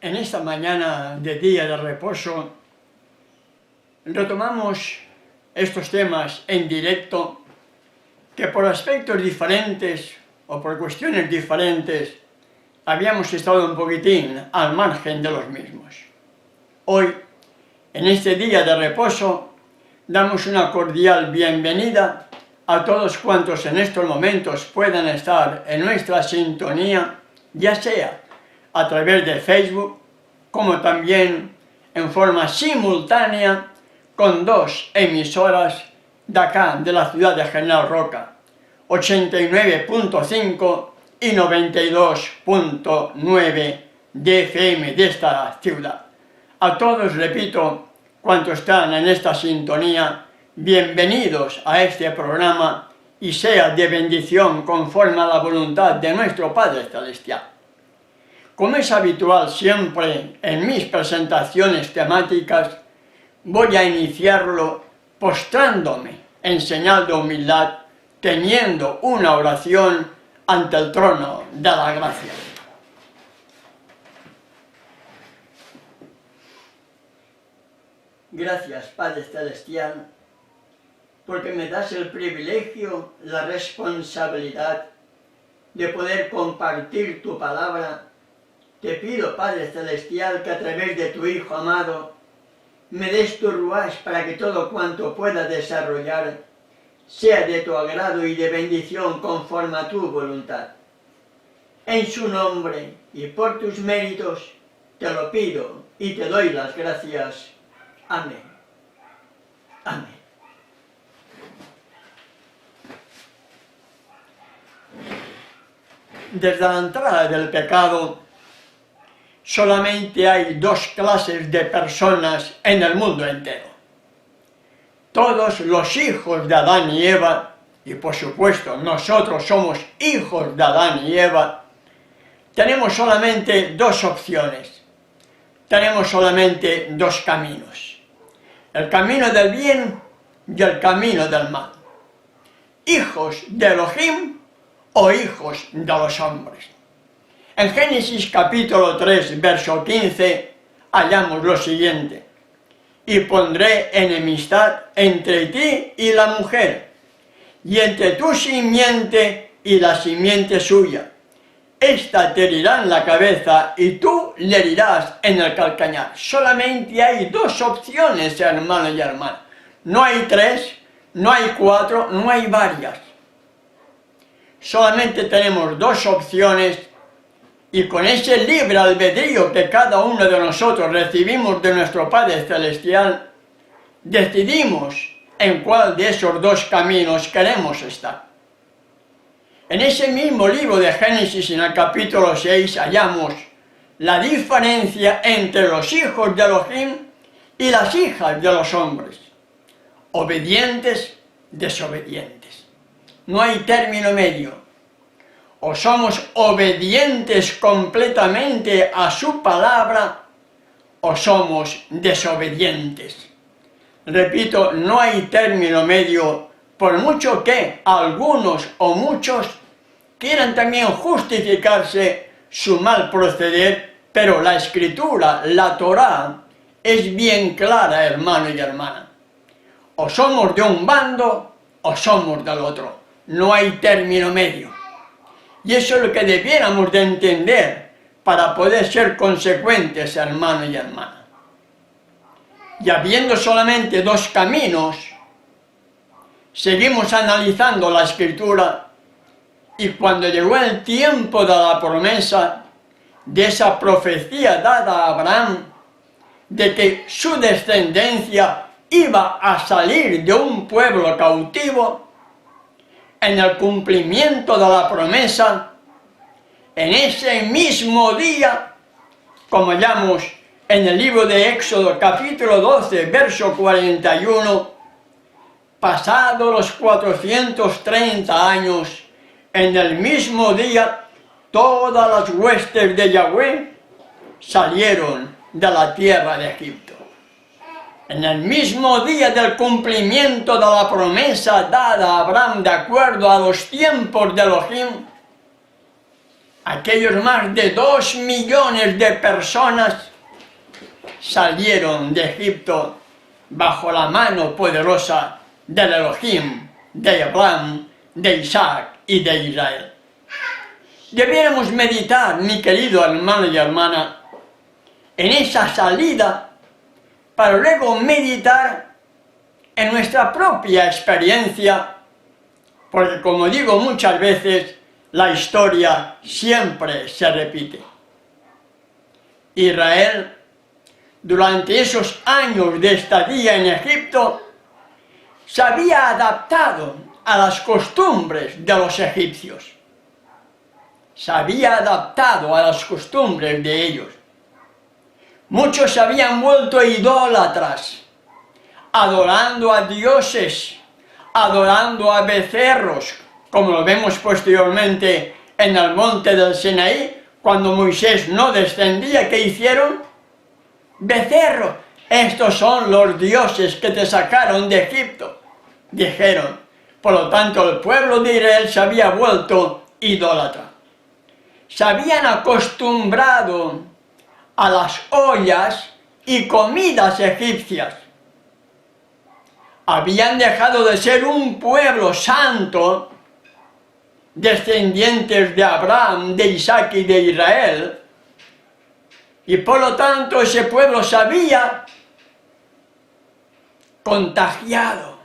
En esta mañana de día de reposo retomamos estos temas en directo que por aspectos diferentes o por cuestiones diferentes habíamos estado un poquitín al margen de los mismos. Hoy, en este día de reposo, damos una cordial bienvenida a todos cuantos en estos momentos puedan estar en nuestra sintonía, ya sea a través de Facebook, como también en forma simultánea con dos emisoras de acá, de la ciudad de General Roca, 89.5 y 92.9 de FM de esta ciudad. A todos, repito, cuantos están en esta sintonía, bienvenidos a este programa y sea de bendición conforme a la voluntad de nuestro Padre Celestial. Como es habitual siempre en mis presentaciones temáticas, voy a iniciarlo postrándome en señal de humildad, teniendo una oración ante el trono de la gracia. Gracias, Padre Celestial, porque me das el privilegio, la responsabilidad de poder compartir tu palabra. Te pido, Padre Celestial, que a través de tu Hijo amado me des tu ruaj para que todo cuanto pueda desarrollar sea de tu agrado y de bendición conforme a tu voluntad. En su nombre y por tus méritos te lo pido y te doy las gracias. Amén. Amén. Desde la entrada del pecado, solamente hay dos clases de personas en el mundo entero. Todos los hijos de Adán y Eva, y por supuesto nosotros somos hijos de Adán y Eva, tenemos solamente dos opciones, tenemos solamente dos caminos. El camino del bien y el camino del mal. Hijos de Elohim o hijos de los hombres. En Génesis capítulo 3, verso 15, hallamos lo siguiente: y pondré enemistad entre ti y la mujer, y entre tu simiente y la simiente suya. Esta te herirá en la cabeza y tú le herirás en el calcañar. Solamente hay dos opciones, hermano y hermana. No hay tres, no hay cuatro, no hay varias. Solamente tenemos dos opciones. Y con ese libre albedrío que cada uno de nosotros recibimos de nuestro Padre Celestial, decidimos en cuál de esos dos caminos queremos estar. En ese mismo libro de Génesis, en el capítulo 6, hallamos la diferencia entre los hijos de Elohim y las hijas de los hombres. Obedientes, desobedientes. No hay término medio. O somos obedientes completamente a su palabra, o somos desobedientes. Repito, no hay término medio, por mucho que algunos o muchos quieran también justificarse su mal proceder, pero la Escritura, la Torá, es bien clara, hermano y hermana. O somos de un bando, o somos del otro. No hay término medio. Y eso es lo que debiéramos de entender para poder ser consecuentes, hermano y hermana. Y habiendo solamente dos caminos, seguimos analizando la Escritura y cuando llegó el tiempo de la promesa, de esa profecía dada a Abraham, de que su descendencia iba a salir de un pueblo cautivo, en el cumplimiento de la promesa, en ese mismo día, como hallamos en el libro de Éxodo capítulo 12, verso 41, pasados los 430 años, en el mismo día, todas las huestes de Yahweh salieron de la tierra de Egipto. En el mismo día del cumplimiento de la promesa dada a Abraham de acuerdo a los tiempos de Elohim, aquellos más de 2 millones de personas salieron de Egipto bajo la mano poderosa del Elohim, de Abraham, de Isaac y de Israel. Debiéramos meditar, mi querido hermano y hermana, en esa salida para luego meditar en nuestra propia experiencia, porque como digo muchas veces, la historia siempre se repite. Israel, durante esos años de estadía en Egipto, se había adaptado a las costumbres de los egipcios. Se había adaptado a las costumbres de ellos. Muchos se habían vuelto idólatras, adorando a dioses, adorando a becerros, como lo vemos posteriormente en el monte del Sinaí, cuando Moisés no descendía. ¿Qué hicieron? Becerros, estos son los dioses que te sacaron de Egipto, dijeron. Por lo tanto, el pueblo de Israel se había vuelto idólatra. Se habían acostumbrado a las ollas y comidas egipcias. Habían dejado de ser un pueblo santo, descendientes de Abraham, de Isaac y de Israel, y por lo tanto ese pueblo se había contagiado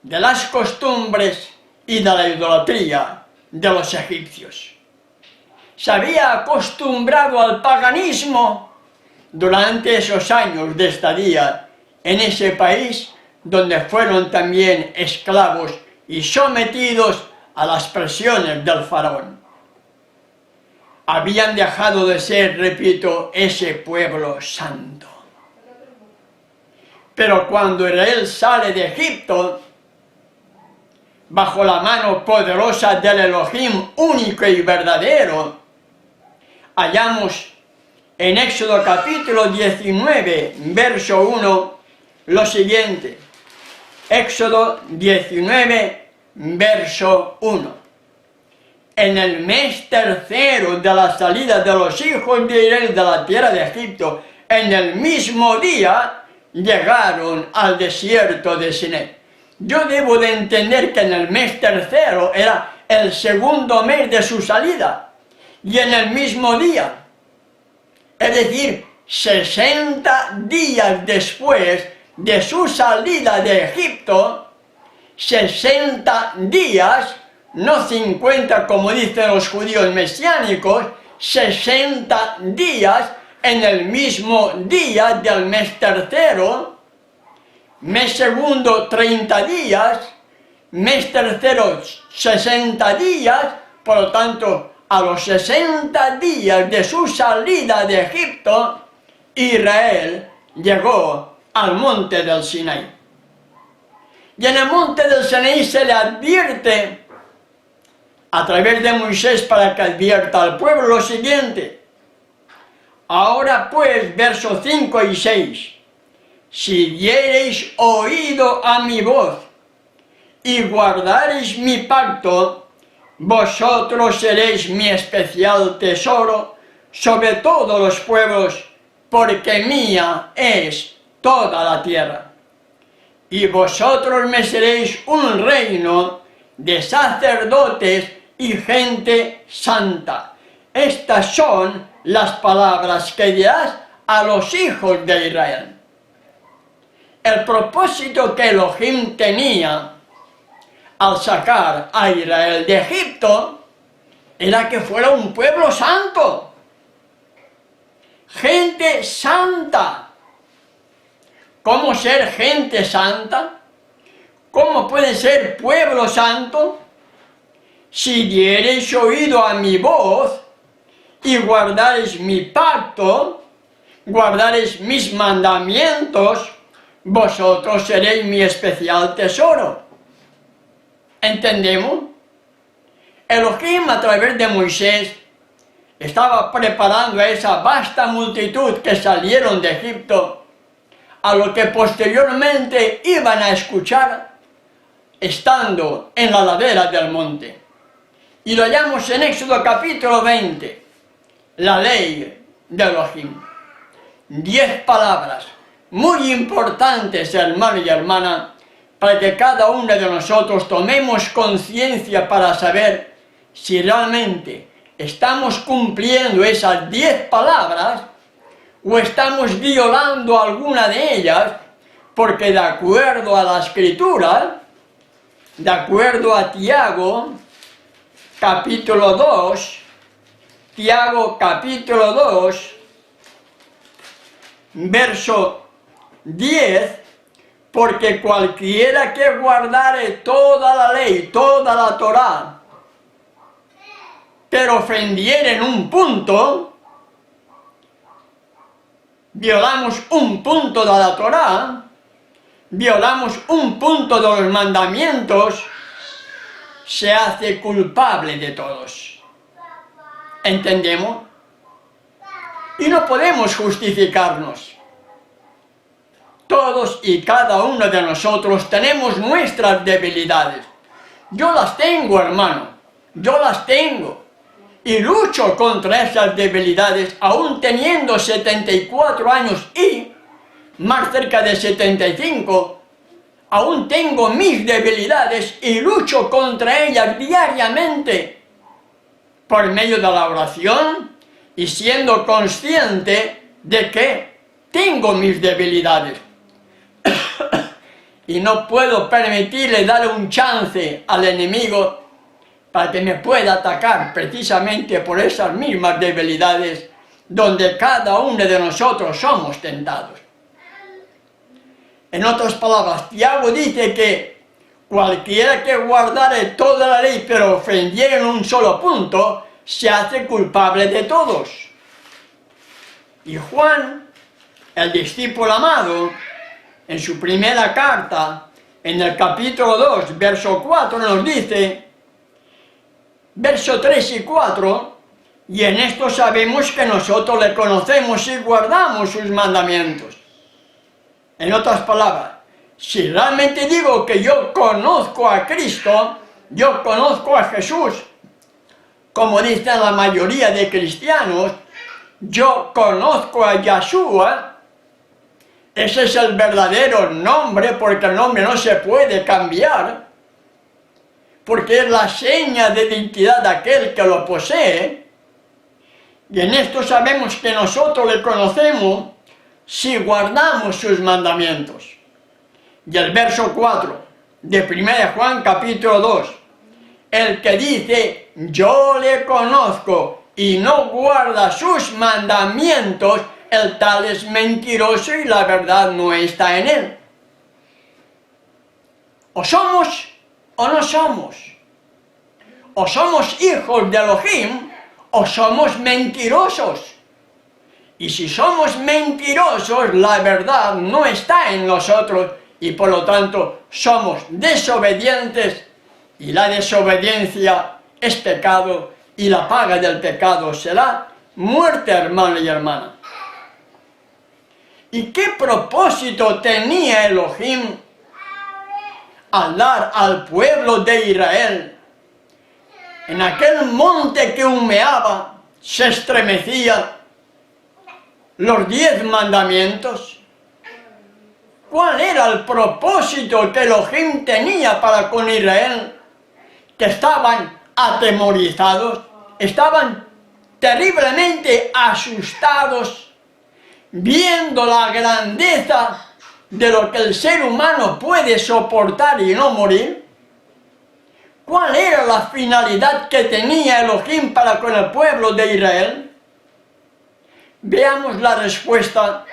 de las costumbres y de la idolatría de los egipcios. Se había acostumbrado al paganismo durante esos años de estadía en ese país, donde fueron también esclavos y sometidos a las presiones del faraón. Habían dejado de ser, repito, ese pueblo santo. Pero cuando Israel sale de Egipto, bajo la mano poderosa del Elohim único y verdadero, hallamos en Éxodo capítulo 19, verso 1, lo siguiente. Éxodo 19, verso 1. En el mes tercero de la salida de los hijos de Israel de la tierra de Egipto, en el mismo día, llegaron al desierto de Siné. Yo debo de entender que en el mes tercero era el segundo mes de su salida, y en el mismo día, es decir, 60 días después de su salida de Egipto, 60 días, no 50 como dicen los judíos mesiánicos, 60 días en el mismo día del mes tercero, mes segundo 30 días, mes tercero 60 días, por lo tanto, a los 60 días de su salida de Egipto, Israel llegó al monte del Sinaí. Y en el monte del Sinaí se le advierte, a través de Moisés, para que advierta al pueblo lo siguiente. Ahora pues, versos 5 y 6, si diereis oído a mi voz y guardareis mi pacto, vosotros seréis mi especial tesoro sobre todos los pueblos, porque mía es toda la tierra. Y vosotros me seréis un reino de sacerdotes y gente santa. Estas son las palabras que dirás a los hijos de Israel. El propósito que Elohim tenía al sacar a Israel de Egipto era que fuera un pueblo santo, gente santa. ¿Cómo ser gente santa? ¿Cómo puede ser pueblo santo? Si diereis oído a mi voz y guardareis mi pacto, guardareis mis mandamientos, vosotros seréis mi especial tesoro. ¿Entendemos? Elohim, a través de Moisés, estaba preparando a esa vasta multitud que salieron de Egipto a lo que posteriormente iban a escuchar estando en la ladera del monte. Y lo hallamos en Éxodo capítulo 20, la ley de Elohim. 10 palabras muy importantes, hermano y hermana, para que cada uno de nosotros tomemos conciencia para saber si realmente estamos cumpliendo esas 10 palabras o estamos violando alguna de ellas, porque de acuerdo a la Escritura, de acuerdo a Tiago, capítulo 2, Tiago capítulo 2, verso 10, porque cualquiera que guardare toda la ley, toda la Torá, pero ofendiere en un punto, violamos un punto de la Torá, violamos un punto de los mandamientos, se hace culpable de todos. ¿Entendemos? Y no podemos justificarnos. Todos y cada uno de nosotros tenemos nuestras debilidades. Yo las tengo, hermano, yo las tengo. Y lucho contra esas debilidades, aún teniendo 74 años y más cerca de 75, aún tengo mis debilidades y lucho contra ellas diariamente por medio de la oración y siendo consciente de que tengo mis debilidades. Y no puedo permitirle darle un chance al enemigo para que me pueda atacar precisamente por esas mismas debilidades donde cada uno de nosotros somos tentados. En otras palabras, Tiago dice que cualquiera que guardare toda la ley pero ofendiere en un solo punto, se hace culpable de todos. Y Juan, el discípulo amado, en su primera carta, en el capítulo 2, verso 4, nos dice, verso 3 y 4, y en esto sabemos que nosotros le conocemos y guardamos sus mandamientos. En otras palabras, si realmente digo que yo conozco a Cristo, yo conozco a Jesús, como dicen la mayoría de cristianos, yo conozco a Yeshua, ese es el verdadero nombre, porque el nombre no se puede cambiar, porque es la seña de identidad de aquel que lo posee, y en esto sabemos que nosotros le conocemos si guardamos sus mandamientos. Y el verso 4 de 1 Juan capítulo 2, el que dice, yo le conozco y no guarda sus mandamientos, el tal es mentiroso y la verdad no está en él. O somos o no somos. O somos hijos de Elohim o somos mentirosos. Y si somos mentirosos, la verdad no está en nosotros y por lo tanto somos desobedientes y la desobediencia es pecado y la paga del pecado será muerte, hermano y hermana. ¿Y qué propósito tenía Elohim al dar al pueblo de Israel en aquel monte que humeaba, se estremecía, los 10 mandamientos? ¿Cuál era el propósito que Elohim tenía para con Israel? Que estaban atemorizados, estaban terriblemente asustados, viendo la grandeza de lo que el ser humano puede soportar y no morir. ¿Cuál era la finalidad que tenía Elohim para con el pueblo de Israel? Veamos la respuesta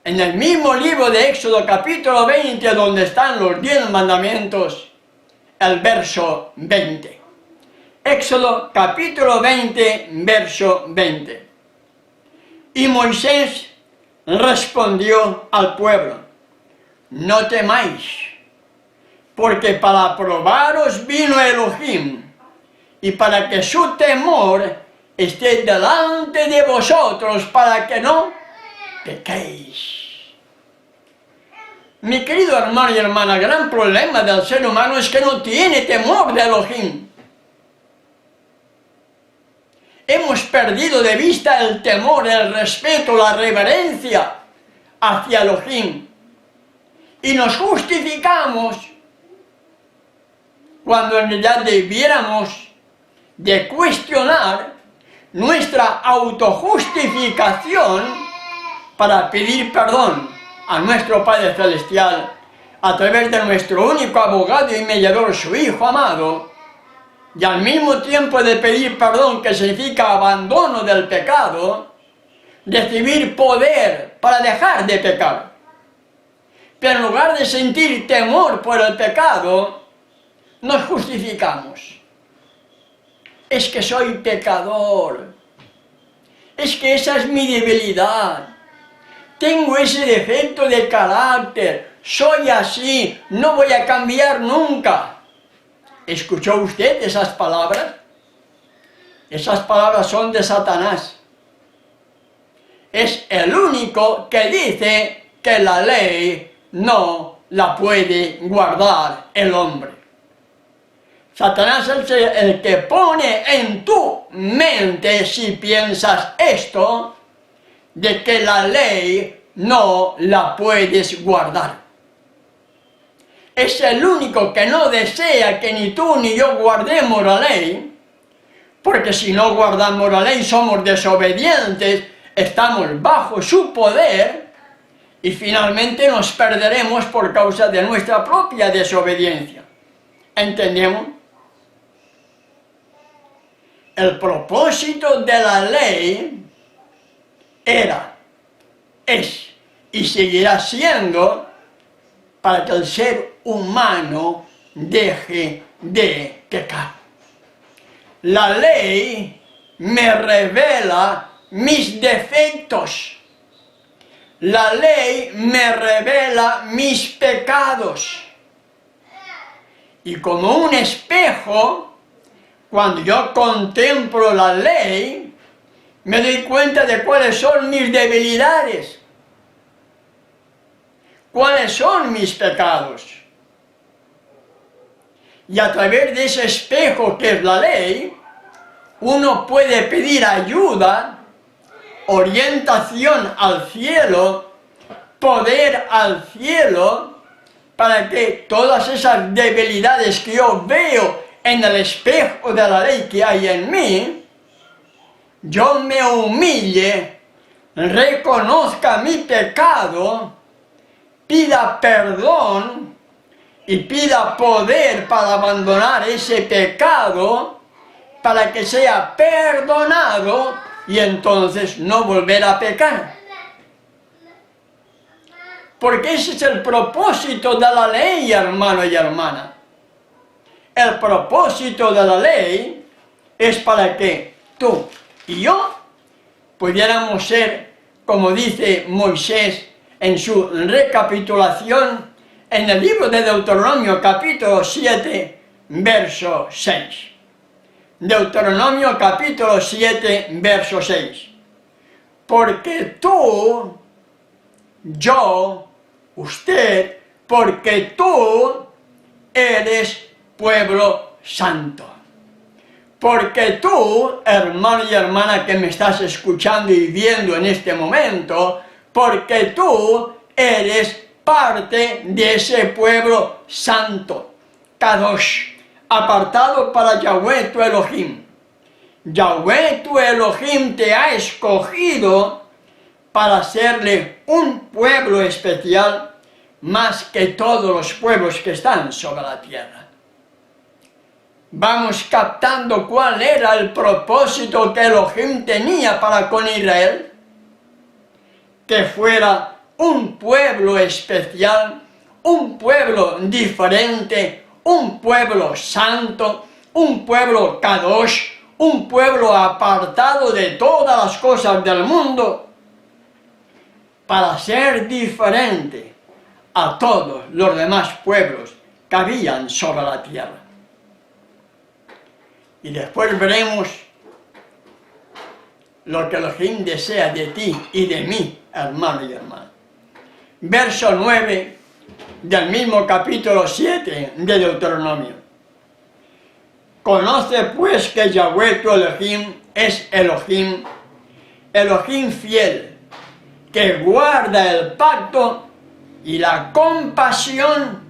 en el mismo libro de Éxodo capítulo 20, donde están los 10 mandamientos, el verso 20. Éxodo capítulo 20, verso 20. Y Moisés respondió al pueblo, no temáis, porque para probaros vino Elohim, y para que su temor esté delante de vosotros, para que no pequéis. Mi querido hermano y hermana, el gran problema del ser humano es que no tiene temor de Elohim. hemos perdido de vista el temor, el respeto, la reverencia hacia Elohim. Y nos justificamos cuando en realidad debiéramos de cuestionar nuestra autojustificación para pedir perdón a nuestro Padre Celestial a través de nuestro único abogado y mediador, su Hijo amado, y al mismo tiempo de pedir perdón, que significa abandono del pecado, recibir poder para dejar de pecar. Pero en lugar de sentir temor por el pecado, nos justificamos. Es que soy pecador, es que esa es mi debilidad, tengo ese defecto de carácter, soy así, no voy a cambiar nunca. ¿Escuchó usted esas palabras? Esas palabras son de Satanás. Es el único que dice que la ley no la puede guardar el hombre. Satanás es el que pone en tu mente, si piensas esto, de que la ley no la puedes guardar. Es el único que no desea que ni tú ni yo guardemos la ley, porque si no guardamos la ley somos desobedientes, estamos bajo su poder y finalmente nos perderemos por causa de nuestra propia desobediencia. ¿Entendemos? El propósito de la ley era, es y seguirá siendo para que el ser humano deje de pecar. La ley me revela mis defectos. La ley me revela mis pecados. Y como un espejo, cuando yo contemplo la ley, me doy cuenta de cuáles son mis debilidades, cuáles son mis pecados. Y a través de ese espejo que es la ley, uno puede pedir ayuda, orientación al cielo, poder al cielo, para que todas esas debilidades que yo veo en el espejo de la ley que hay en mí, yo me humille, reconozca mi pecado, pida perdón y pida poder para abandonar ese pecado, para que sea perdonado y entonces no volver a pecar. Porque ese es el propósito de la ley, hermano y hermana. El propósito de la ley es para que tú y yo pudiéramos ser, como dice Moisés en su recapitulación en el libro de Deuteronomio capítulo 7, verso 6. Deuteronomio capítulo 7, verso 6. Porque tú, yo, usted, porque tú eres pueblo santo. Porque tú, hermano y hermana que me estás escuchando y viendo en este momento, porque tú eres parte de ese pueblo santo, Kadosh, apartado para Yahweh tu Elohim. Yahweh tu Elohim te ha escogido para serle un pueblo especial más que todos los pueblos que están sobre la tierra. Vamos captando cuál era el propósito que Elohim tenía para con Israel, que fuera un pueblo especial, un pueblo diferente, un pueblo santo, un pueblo Kadosh, un pueblo apartado de todas las cosas del mundo, para ser diferente a todos los demás pueblos que habían sobre la tierra. Y después veremos lo que Elohim desea de ti y de mí, hermano y hermana. Verso 9 del mismo capítulo 7 de Deuteronomio. Conoce pues que Yahweh tu Elohim es Elohim, Elohim fiel, que guarda el pacto y la compasión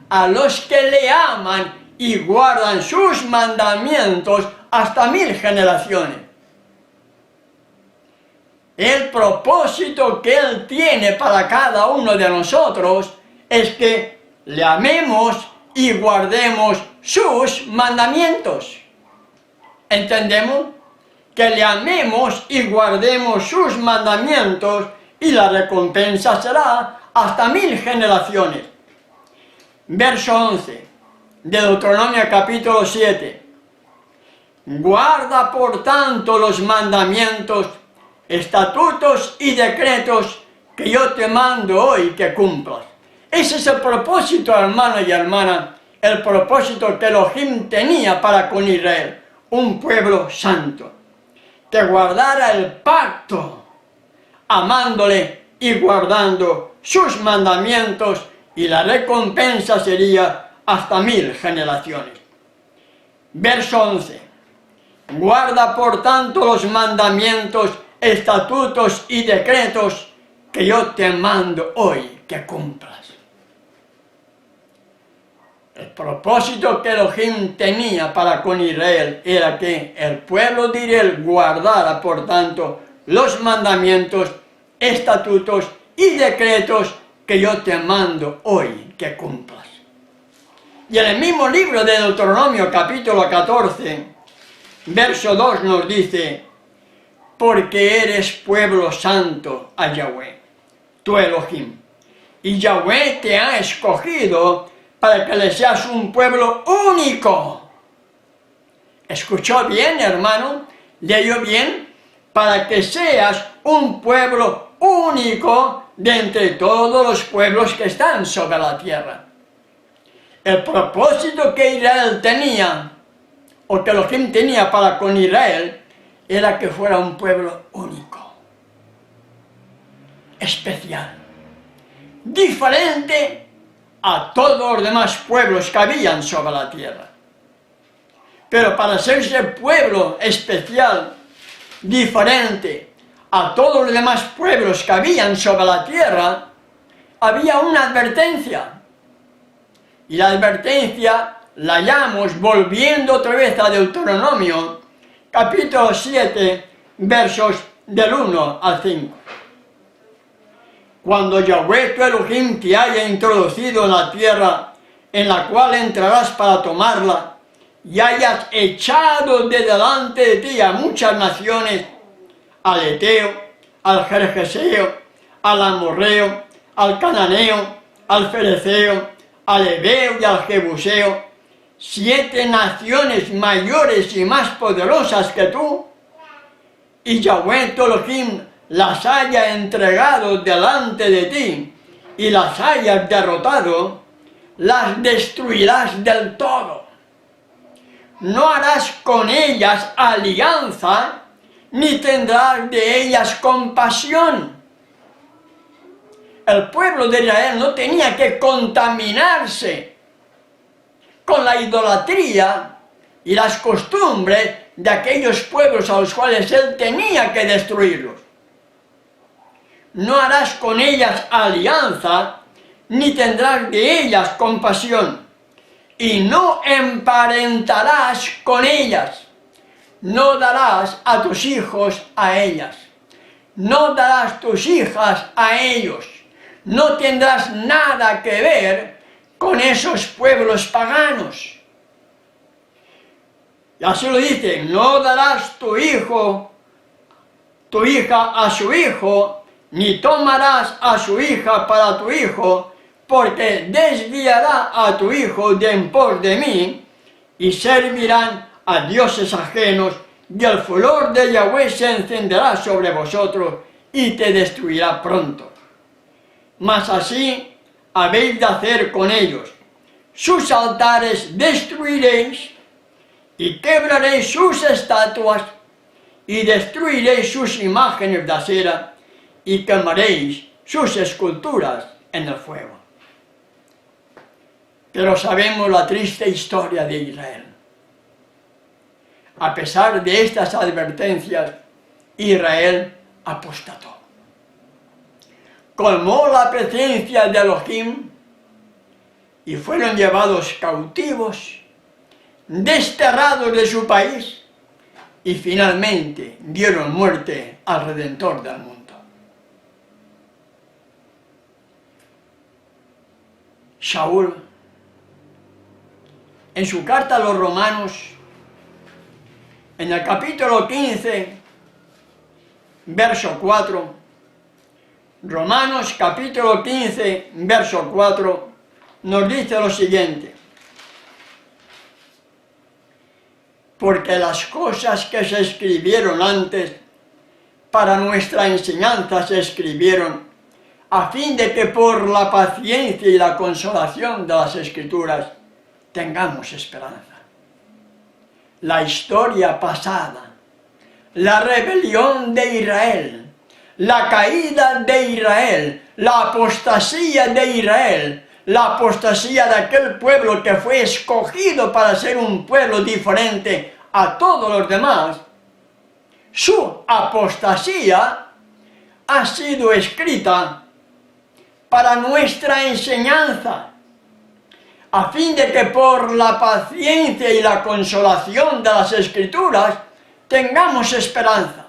a los que le aman y guardan sus mandamientos hasta 1000 generaciones. El propósito que Él tiene para cada uno de nosotros es que le amemos y guardemos sus mandamientos. ¿Entendemos? Que le amemos y guardemos sus mandamientos y la recompensa será hasta 1000 generaciones. Verso 11 de Deuteronomio capítulo 7. Guarda por tanto los mandamientos, estatutos y decretos que yo te mando hoy que cumplas. Ese es el propósito, hermano y hermana, el propósito que Elohim tenía para con Israel, un pueblo santo, que guardara el pacto, amándole y guardando sus mandamientos, y la recompensa sería hasta 1000 generaciones. Verso 11. Guarda por tanto los mandamientos, estatutos y decretos que yo te mando hoy que cumplas. El propósito que Elohim tenía para con Israel era que el pueblo de Israel guardara por tanto los mandamientos, estatutos y decretos que yo te mando hoy que cumplas. Y en el mismo libro de Deuteronomio capítulo 14, verso 2 nos dice: porque eres pueblo santo a Yahweh, tu Elohim, y Yahweh te ha escogido para que le seas un pueblo único. ¿Escuchó bien, hermano? ¿Leyó bien? Para que seas un pueblo único de entre todos los pueblos que están sobre la tierra. El propósito que Israel tenía, o que Elohim tenía para con Israel, era que fuera un pueblo único, especial, diferente a todos los demás pueblos que habían sobre la tierra. Pero para ser ese pueblo especial, diferente a todos los demás pueblos que habían sobre la tierra, había una advertencia. Y la advertencia la hallamos volviendo otra vez a Deuteronomio, capítulo 7, versos del 1 al 5. Cuando Yahweh tu Elohim te haya introducido en la tierra en la cual entrarás para tomarla, y hayas echado de delante de ti a muchas naciones, al Eteo, al Gergeseo, al Amorreo, al Cananeo, al Fereceo, al Ebeo y al Jebuseo, 7 naciones mayores y más poderosas que tú, y Yahweh tu Elohim las haya entregado delante de ti y las hayas derrotado, las destruirás del todo. No harás con ellas alianza, ni tendrás de ellas compasión. El pueblo de Israel no tenía que contaminarse con la idolatría y las costumbres de aquellos pueblos a los cuales él tenía que destruirlos. No harás con ellas alianza, ni tendrás de ellas compasión, y no emparentarás con ellas. No darás a tus hijos a ellas, no darás tus hijas a ellos, no tendrás nada que ver con esos pueblos paganos. Y así lo dice: no darás tu hijo, tu hija a su hijo, ni tomarás a su hija para tu hijo, porque desviará a tu hijo de en pos de mí, y servirán a dioses ajenos, y el furor de Yahweh se encenderá sobre vosotros, y te destruirá pronto. Mas así habéis de hacer con ellos: sus altares destruiréis, y quebraréis sus estatuas, y destruiréis sus imágenes de acera, y quemaréis sus esculturas en el fuego. Pero sabemos la triste historia de Israel. a pesar de estas advertencias, Israel apostató. Colmó la presencia de Elohim y fueron llevados cautivos, desterrados de su país y finalmente dieron muerte al Redentor del mundo. Saúl, en su carta a los romanos, en el capítulo 15, verso 4, Romanos capítulo 15, verso 4, nos dice lo siguiente: porque las cosas que se escribieron antes, para nuestra enseñanza se escribieron, a fin de que por la paciencia y la consolación de las Escrituras tengamos esperanza. La historia pasada, la rebelión de Israel, la caída de Israel, la apostasía de Israel, la apostasía de aquel pueblo que fue escogido para ser un pueblo diferente a todos los demás, su apostasía ha sido escrita para nuestra enseñanza, a fin de que por la paciencia y la consolación de las Escrituras tengamos esperanza.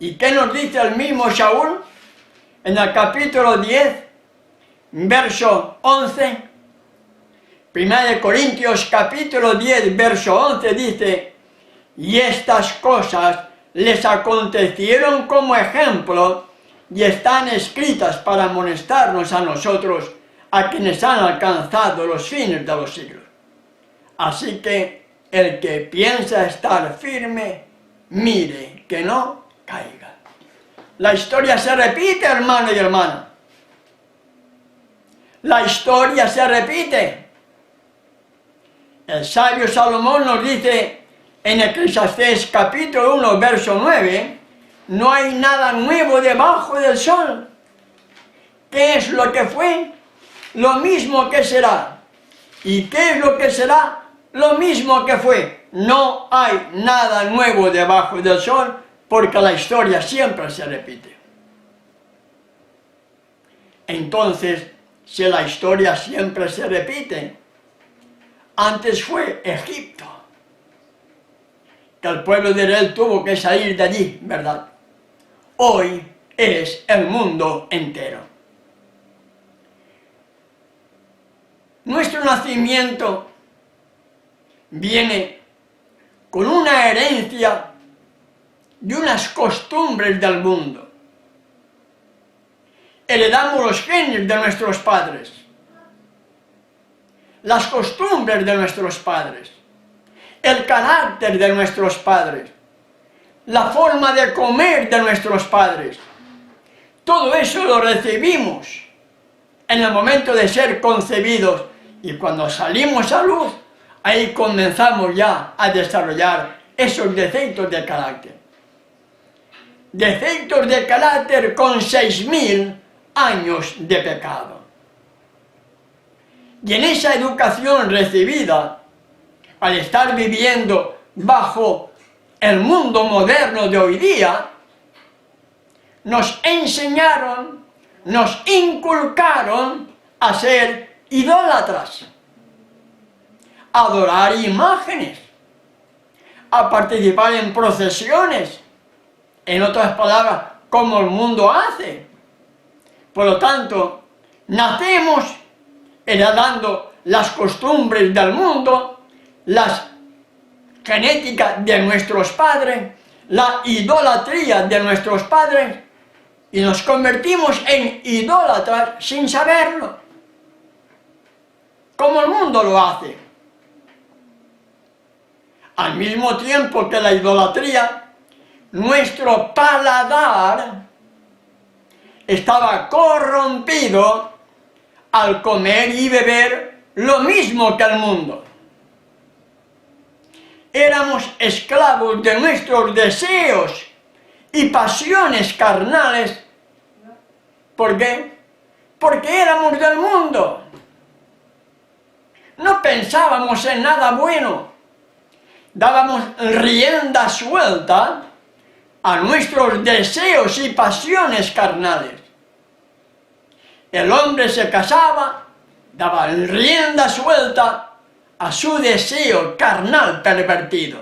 ¿Y qué nos dice el mismo Saúl? En el capítulo 10, verso 11, 1 Corintios capítulo 10, verso 11 dice: y estas cosas les acontecieron como ejemplo y están escritas para amonestarnos a nosotros, a quienes han alcanzado los fines de los siglos. Así que el que piensa estar firme, mire que no caiga. La historia se repite, hermano y hermana. La historia se repite. El sabio Salomón nos dice en Eclesiastés capítulo 1, verso 9, no hay nada nuevo debajo del sol. ¿Qué es lo que fue? Lo mismo que será. ¿Y qué es lo que será? Lo mismo que fue. No hay nada nuevo debajo del sol, porque la historia siempre se repite. Entonces, si la historia siempre se repite, antes fue Egipto, que el pueblo de Israel tuvo que salir de allí, ¿verdad? Hoy es el mundo entero. Nuestro nacimiento viene con una herencia de unas costumbres del mundo. Heredamos los genes de nuestros padres, las costumbres de nuestros padres, el carácter de nuestros padres, la forma de comer de nuestros padres. Todo eso lo recibimos en el momento de ser concebidos, y cuando salimos a luz, ahí comenzamos ya a desarrollar esos defectos de carácter. Defectos de carácter con 6.000 años de pecado. Y en esa educación recibida, al estar viviendo bajo el mundo moderno de hoy día, nos enseñaron, nos inculcaron a ser idólatras, a adorar imágenes, a participar en procesiones, en otras palabras, como el mundo hace. Por lo tanto, nacemos heredando las costumbres del mundo, las genéticas de nuestros padres, la idolatría de nuestros padres, y nos convertimos en idólatras sin saberlo, como el mundo lo hace. Al mismo tiempo que la idolatría, nuestro paladar estaba corrompido al comer y beber lo mismo que el mundo. Éramos esclavos de nuestros deseos y pasiones carnales. ¿Por qué? Porque éramos del mundo. No pensábamos en nada bueno. dábamos rienda suelta a nuestros deseos y pasiones carnales. El hombre se casaba, daba rienda suelta a su deseo carnal pervertido.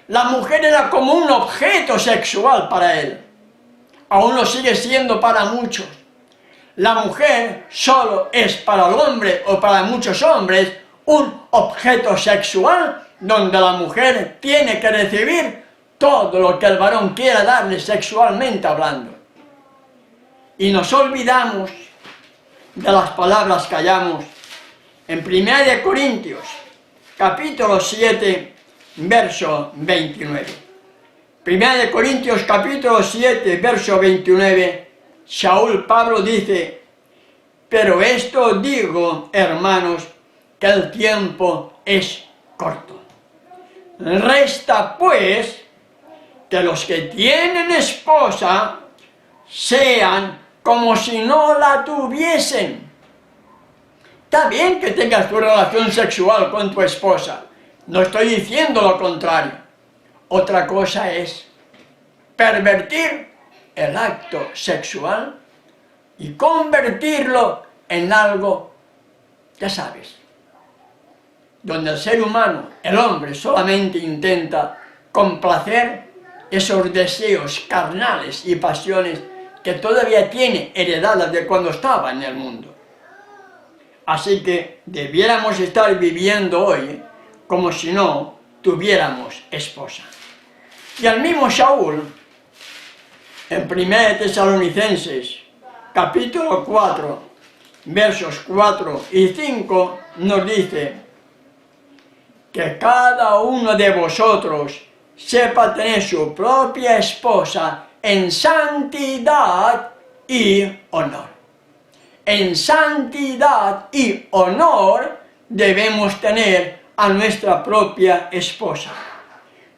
La mujer era como un objeto sexual para él. Aún lo sigue siendo para muchos. La mujer solo es para el hombre o para muchos hombres un objeto sexual donde la mujer tiene que recibir todo lo que el varón quiera darle sexualmente hablando. Y nos olvidamos de las palabras que hallamos en 1 Corintios, capítulo 7, verso 29. 1 Corintios, capítulo 7, verso 29, Saúl Pablo dice: pero esto digo, hermanos, que el tiempo es corto. Resta, pues, que los que tienen esposa sean como si no la tuviesen. Está bien que tengas tu relación sexual con tu esposa, no estoy diciendo lo contrario. Otra cosa es pervertir el acto sexual y convertirlo en algo, ya sabes, donde el ser humano, el hombre, solamente intenta complacer esos deseos carnales y pasiones que todavía tiene heredadas de cuando estaba en el mundo. Así que debiéramos estar viviendo hoy como si no tuviéramos esposa. Y el mismo Saúl, en 1 Tesalonicenses, capítulo 4, versos 4 y 5, nos dice que cada uno de vosotros sepa tener su propia esposa en santidad y honor. En santidad y honor debemos tener a nuestra propia esposa.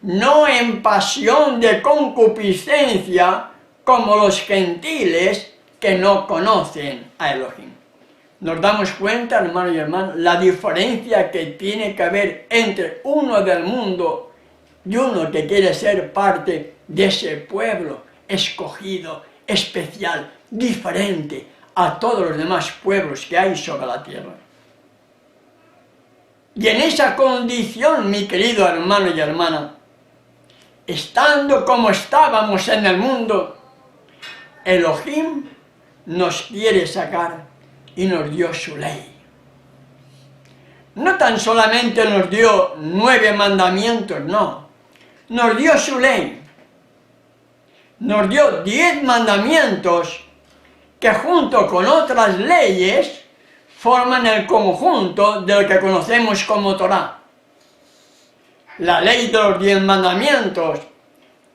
No en pasión de concupiscencia como los gentiles que no conocen a Elohim. Nos damos cuenta, hermanos y hermanas, la diferencia que tiene que haber entre uno del mundo y uno que quiere ser parte de ese pueblo escogido, especial, diferente a todos los demás pueblos que hay sobre la tierra. Y en esa condición, mi querido hermano y hermana, estando como estábamos en el mundo, Elohim nos quiere sacar y nos dio su ley. No tan solamente nos dio 9 mandamientos, no. Nos dio su ley. Nos dio 10 mandamientos que junto con otras leyes forman el conjunto del que conocemos como Torá. La ley de los 10 mandamientos,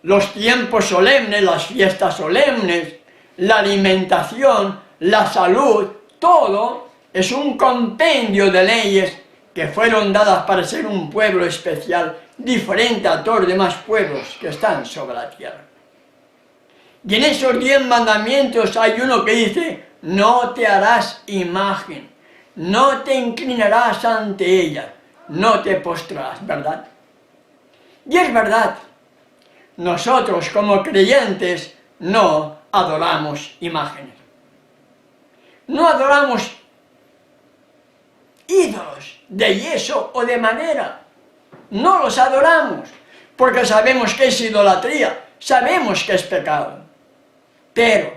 los tiempos solemnes, las fiestas solemnes, la alimentación, la salud, todo es un compendio de leyes que fueron dadas para ser un pueblo especial, diferente a todos los demás pueblos que están sobre la tierra. Y en esos 10 mandamientos hay uno que dice: no te harás imagen, no te inclinarás ante ella, no te postrarás, ¿verdad? Y es verdad, nosotros como creyentes no adoramos imágenes. No adoramos ídolos de yeso o de madera. No los adoramos, porque sabemos que es idolatría, sabemos que es pecado. Pero,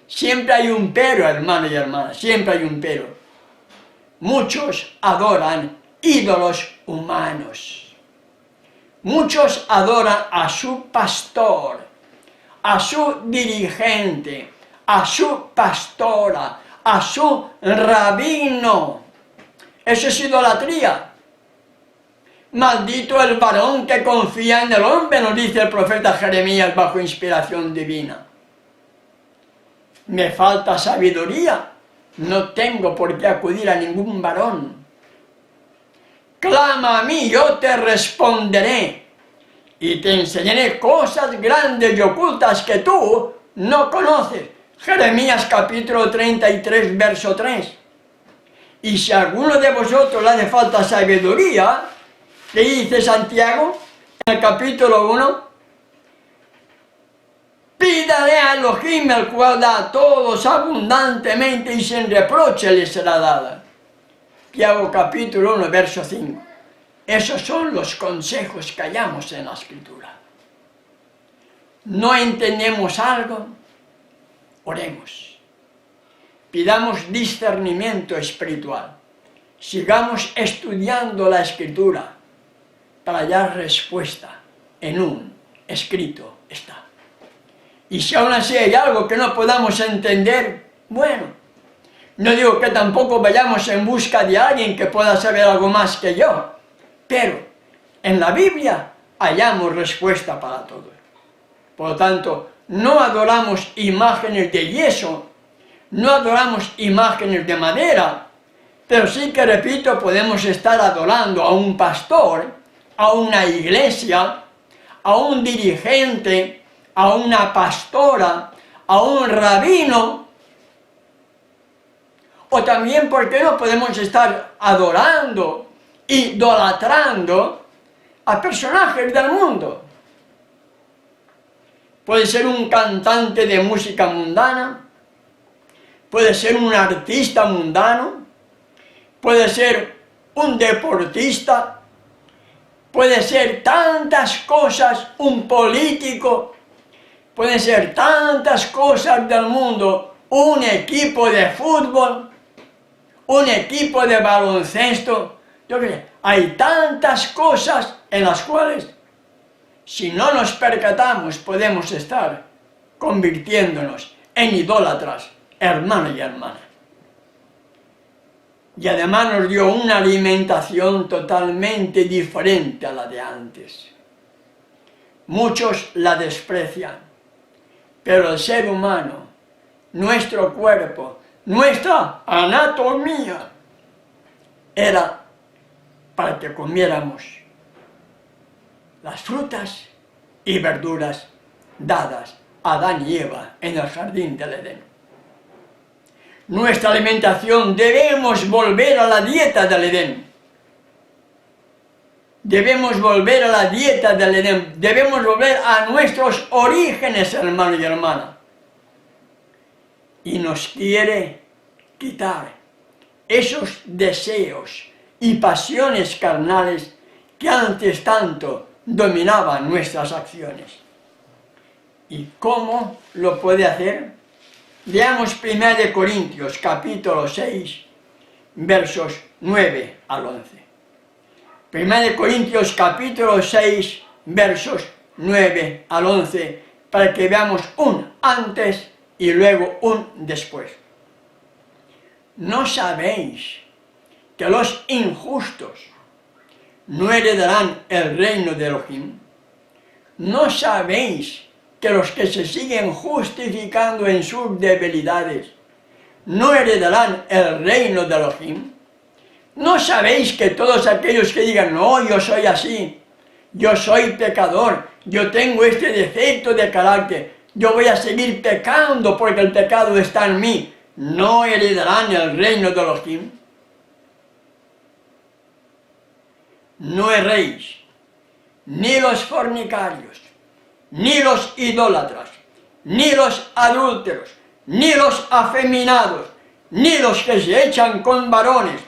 siempre hay un pero, hermano y hermana, siempre hay un pero. Muchos adoran ídolos humanos. Muchos adoran a su pastor, a su dirigente, a su pastora, a su rabino. Eso es idolatría. Maldito el varón que confía en el hombre, nos dice el profeta Jeremías bajo inspiración divina. Me falta sabiduría, no tengo por qué acudir a ningún varón. Clama a mí, yo te responderé, y te enseñaré cosas grandes y ocultas que tú no conoces. Jeremías capítulo 33, verso 3. Y si a alguno de vosotros le hace falta sabiduría, ¿Qué dice Santiago en el capítulo 1? Pídale a Elohim, el cual da a todos abundantemente y sin reproche les será dada. Santiago capítulo 1, verso 5. Esos son los consejos que hallamos en la Escritura. ¿No entendemos algo? Oremos. Pidamos discernimiento espiritual. Sigamos estudiando la Escritura para hallar respuesta en un escrito está. Y si aún así hay algo que no podamos entender, bueno, no digo que tampoco vayamos en busca de alguien que pueda saber algo más que yo, pero en la Biblia hallamos respuesta para todo. Por lo tanto, no adoramos imágenes de yeso, no adoramos imágenes de madera, pero sí que, repito, podemos estar adorando a un pastor, a una iglesia, a un dirigente, a una pastora, a un rabino, o también, ¿por qué no podemos estar adorando, idolatrando a personajes del mundo? Puede ser un cantante de música mundana, puede ser un artista mundano, puede ser un deportista, puede ser tantas cosas, un político, pueden ser tantas cosas del mundo, un equipo de fútbol, un equipo de baloncesto. Yo creo que hay tantas cosas en las cuales, si no nos percatamos, podemos estar convirtiéndonos en idólatras, hermano y hermana. Y además nos dio una alimentación totalmente diferente a la de antes. Muchos la desprecian, pero el ser humano, nuestro cuerpo, nuestra anatomía, era para que comiéramos las frutas y verduras dadas a Adán y Eva en el jardín del Edén. Nuestra alimentación, debemos volver a la dieta del Edén. Debemos volver a la dieta del Edén. Debemos volver a nuestros orígenes, hermano y hermana. Y nos quiere quitar esos deseos y pasiones carnales que antes tanto dominaban nuestras acciones. ¿Y cómo lo puede hacer? Veamos 1 Corintios capítulo 6, versos 9 al 11. 1 Corintios capítulo 6, versos 9 al 11, para que veamos un antes y luego un después. ¿No sabéis que los injustos no heredarán el reino de Elohim? ¿No sabéis que los que se siguen justificando en sus debilidades no heredarán el reino de Elohim? ¿No sabéis que todos aquellos que digan, no, yo soy así, yo soy pecador, yo tengo este defecto de carácter, yo voy a seguir pecando porque el pecado está en mí, no heredarán el reino de Elohim? No erréis, ni los fornicarios, ni los idólatras, ni los adúlteros, ni los afeminados, ni los que se echan con varones,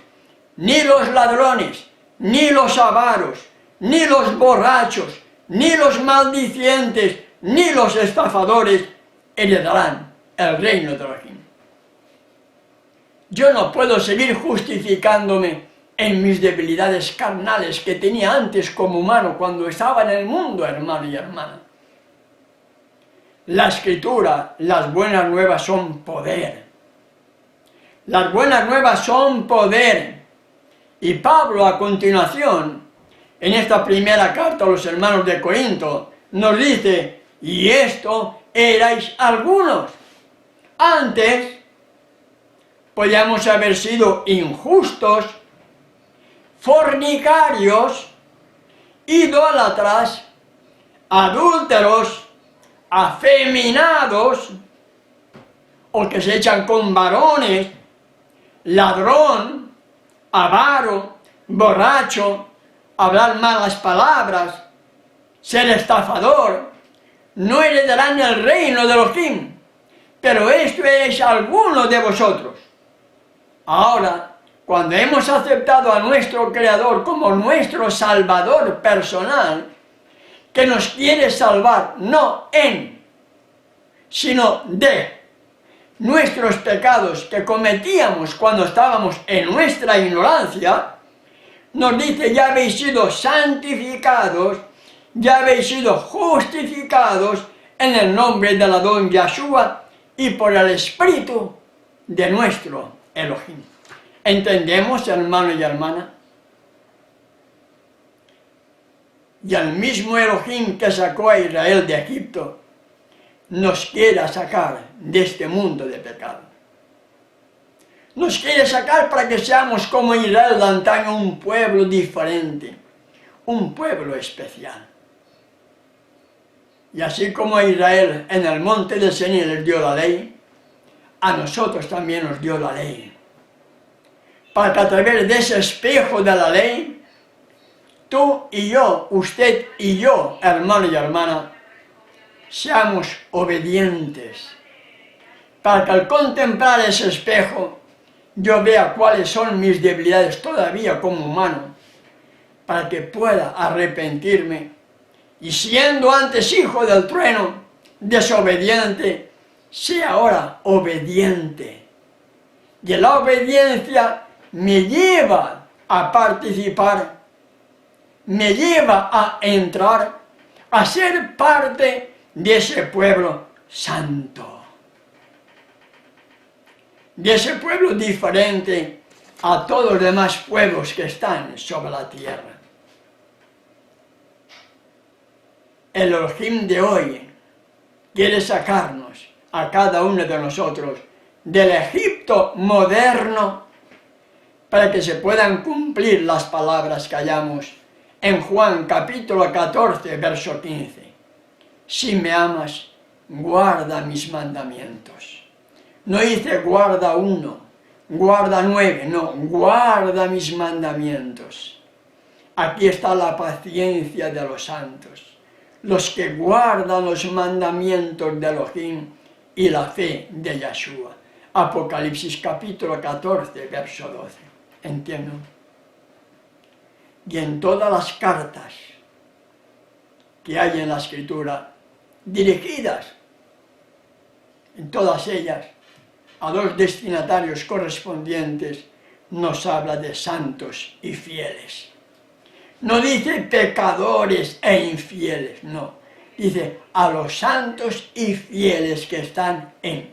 ni los ladrones, ni los avaros, ni los borrachos, ni los maldicientes, ni los estafadores heredarán el reino de Elohim. Yo no puedo seguir justificándome en mis debilidades carnales que tenía antes como humano cuando estaba en el mundo, hermano y hermana. La Escritura, las buenas nuevas son poder. Las buenas nuevas son poder. Y Pablo, a continuación, en esta primera carta a los hermanos de Corinto, nos dice, y esto erais algunos. Antes podíamos haber sido injustos, fornicarios, idólatras, adúlteros, afeminados, o que se echan con varones, ladrón, avaro, borracho, hablar malas palabras, ser estafador, no heredarán el reino de Elohim, pero esto es alguno de vosotros. Ahora, cuando hemos aceptado a nuestro Creador como nuestro Salvador personal, que nos quiere salvar no en, sino de nuestros pecados que cometíamos cuando estábamos en nuestra ignorancia, nos dice: ya habéis sido santificados, ya habéis sido justificados en el nombre del Adón Yahshua y por el Espíritu de nuestro Elohim. ¿Entendemos, hermano y hermana? Y el mismo Elohim que sacó a Israel de Egipto nos quiere sacar de este mundo de pecado. Nos quiere sacar para que seamos como Israel de antaño, un pueblo diferente, un pueblo especial. Y así como a Israel en el monte del Señor les dio la ley, a nosotros también nos dio la ley. Para que a través de ese espejo de la ley, tú y yo, usted y yo, hermano y hermana, seamos obedientes. Para que al contemplar ese espejo, yo vea cuáles son mis debilidades todavía como humano, para que pueda arrepentirme y, siendo antes hijo del trueno, desobediente, sea ahora obediente. Y la obediencia me lleva a participar, me lleva a entrar, a ser parte de ese pueblo santo, de ese pueblo diferente a todos los demás pueblos que están sobre la tierra. El Elohim de hoy quiere sacarnos a cada uno de nosotros del Egipto moderno para que se puedan cumplir las palabras que hallamos en Juan capítulo 14, verso 15. Si me amas, guarda mis mandamientos. No dice guarda 1, guarda 9, no, guarda mis mandamientos. Aquí está la paciencia de los santos, los que guardan los mandamientos de Elohim y la fe de Yahshua. Apocalipsis capítulo 14, verso 12. Entiendo. Y en todas las cartas que hay en la Escritura, dirigidas, en todas ellas, a los destinatarios correspondientes, nos habla de santos y fieles. No dice pecadores e infieles, no. Dice a los santos y fieles que están en.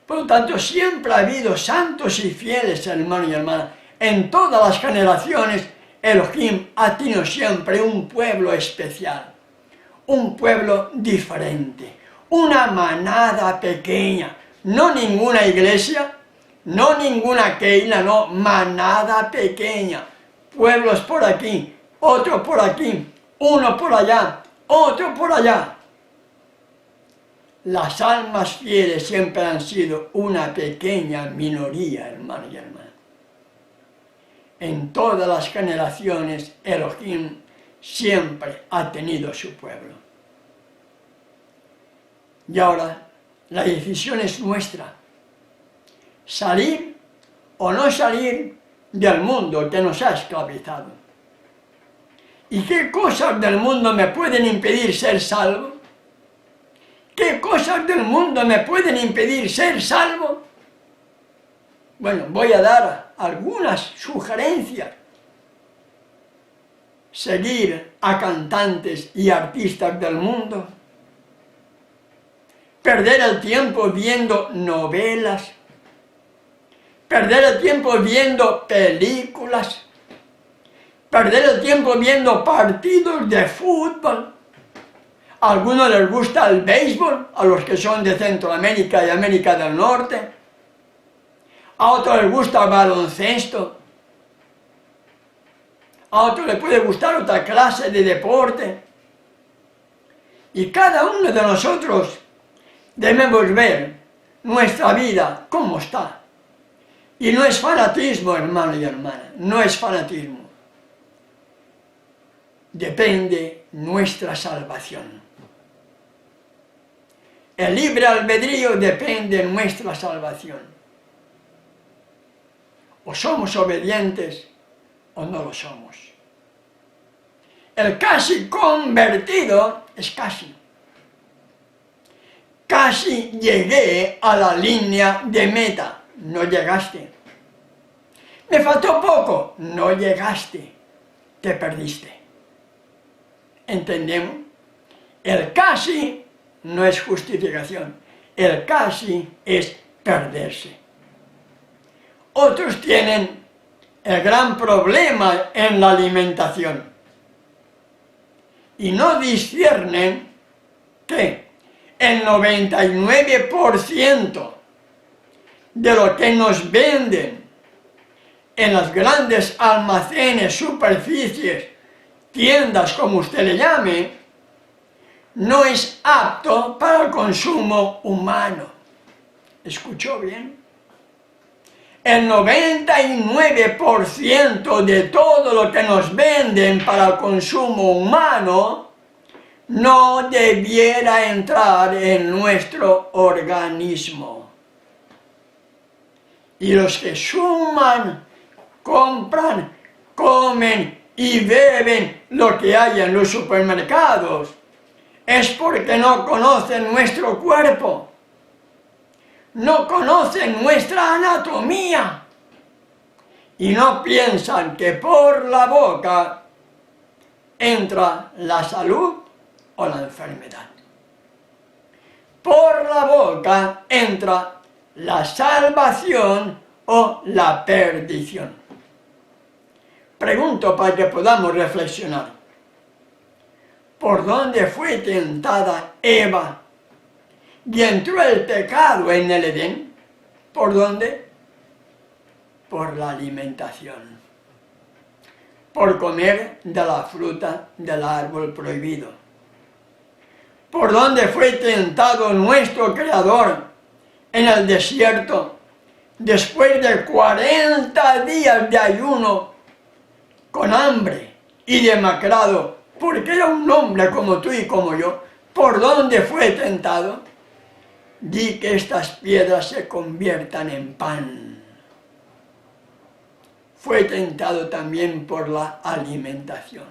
Por lo tanto, siempre ha habido santos y fieles, hermano y hermana. En todas las generaciones, Elohim ha tenido siempre un pueblo especial, un pueblo diferente, una manada pequeña, no ninguna iglesia, no ninguna keila, no, manada pequeña, pueblos por aquí, otro por aquí, uno por allá, otro por allá. Las almas fieles siempre han sido una pequeña minoría, hermano y hermana. En todas las generaciones, Elohim siempre ha tenido su pueblo. Y ahora, la decisión es nuestra. Salir o no salir del mundo que nos ha esclavizado. ¿Y qué cosas del mundo me pueden impedir ser salvo? ¿Qué cosas del mundo me pueden impedir ser salvo? Bueno, voy a dar algunas sugerencias. Seguir a cantantes y artistas del mundo. Perder el tiempo viendo novelas. Perder el tiempo viendo películas. Perder el tiempo viendo partidos de fútbol. A algunos les gusta el béisbol, a los que son de Centroamérica y América del Norte. A otros les gusta el baloncesto. A otros les puede gustar otra clase de deporte. Y cada uno de nosotros debemos ver nuestra vida cómo está. Y no es fanatismo, hermano y hermana, no es fanatismo. depende nuestra salvación. El libre albedrío depende de nuestra salvación. O somos obedientes o no lo somos. El casi convertido es casi. Casi llegué a la línea de meta. No llegaste. Me faltó poco. No llegaste. Te perdiste. ¿Entendemos? El casi no es justificación. El casi es perderse. Otros tienen el gran problema en la alimentación y no disciernen que el 99% de lo que nos venden en los grandes almacenes, superficies, tiendas, como usted le llame, no es apto para el consumo humano. ¿Escuchó bien? El 99% de todo lo que nos venden para el consumo humano no debiera entrar en nuestro organismo. Y los que suman, compran, comen y beben lo que hay en los supermercados es porque no conocen nuestro cuerpo. No conocen nuestra anatomía y no piensan que por la boca entra la salud o la enfermedad. Por la boca entra la salvación o la perdición. Pregunto para que podamos reflexionar. ¿Por dónde fue tentada Eva? Y entró el pecado en el Edén. ¿Por dónde? Por la alimentación. Por comer de la fruta del árbol prohibido. ¿Por dónde fue tentado nuestro Creador en el desierto? Después de 40 días de ayuno, con hambre y demacrado, porque era un hombre como tú y como yo. ¿Por dónde fue tentado? Di que estas piedras se conviertan en pan. Fue tentado también por la alimentación.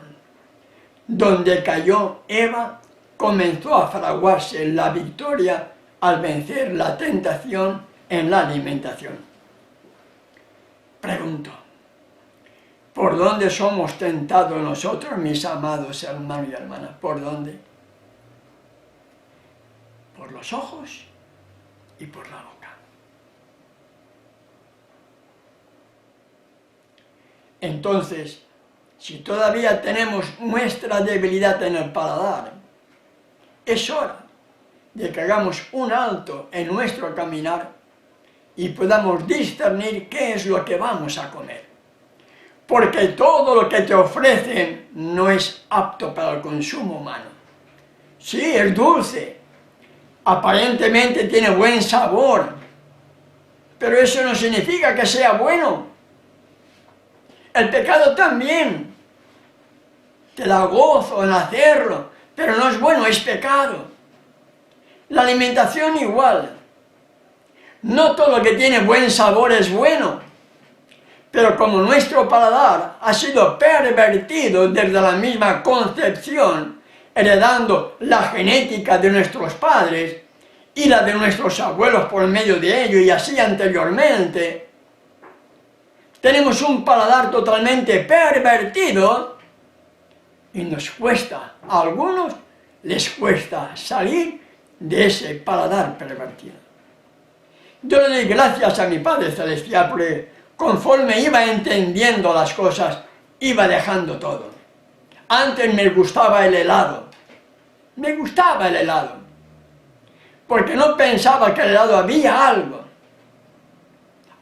Donde cayó Eva, comenzó a fraguarse la victoria al vencer la tentación en la alimentación. Pregunto, ¿por dónde somos tentados nosotros, mis amados hermanos y hermanas? ¿Por dónde? Por los ojos y por la boca. Entonces, si todavía tenemos nuestra debilidad en el paladar, es hora de que hagamos un alto en nuestro caminar y podamos discernir qué es lo que vamos a comer. Porque todo lo que te ofrecen no es apto para el consumo humano. Sí, es dulce, aparentemente tiene buen sabor, pero eso no significa que sea bueno. El pecado también, te da gozo en hacerlo, pero no es bueno, es pecado. La alimentación igual. No todo lo que tiene buen sabor es bueno, pero como nuestro paladar ha sido pervertido desde la misma concepción, heredando la genética de nuestros padres y la de nuestros abuelos por medio de ello y así anteriormente, tenemos un paladar totalmente pervertido y nos cuesta, a algunos les cuesta salir de ese paladar pervertido. Yo le doy gracias a mi Padre Celestial porque conforme iba entendiendo las cosas, iba dejando todo. Antes me gustaba el helado, porque no pensaba que en el helado había algo.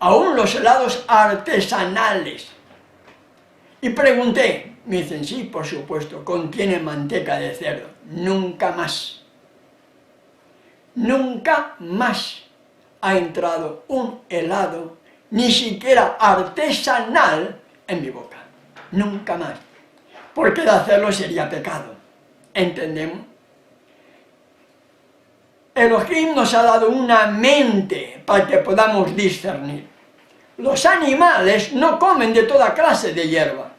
Aún los helados artesanales. Y pregunté, me dicen, sí, por supuesto, contiene manteca de cerdo. Nunca más. Nunca más ha entrado un helado, ni siquiera artesanal, en mi boca. Nunca más. porque de hacerlo sería pecado. ¿Entendemos? Elohim nos ha dado una mente para que podamos discernir. Los animales no comen de toda clase de hierba.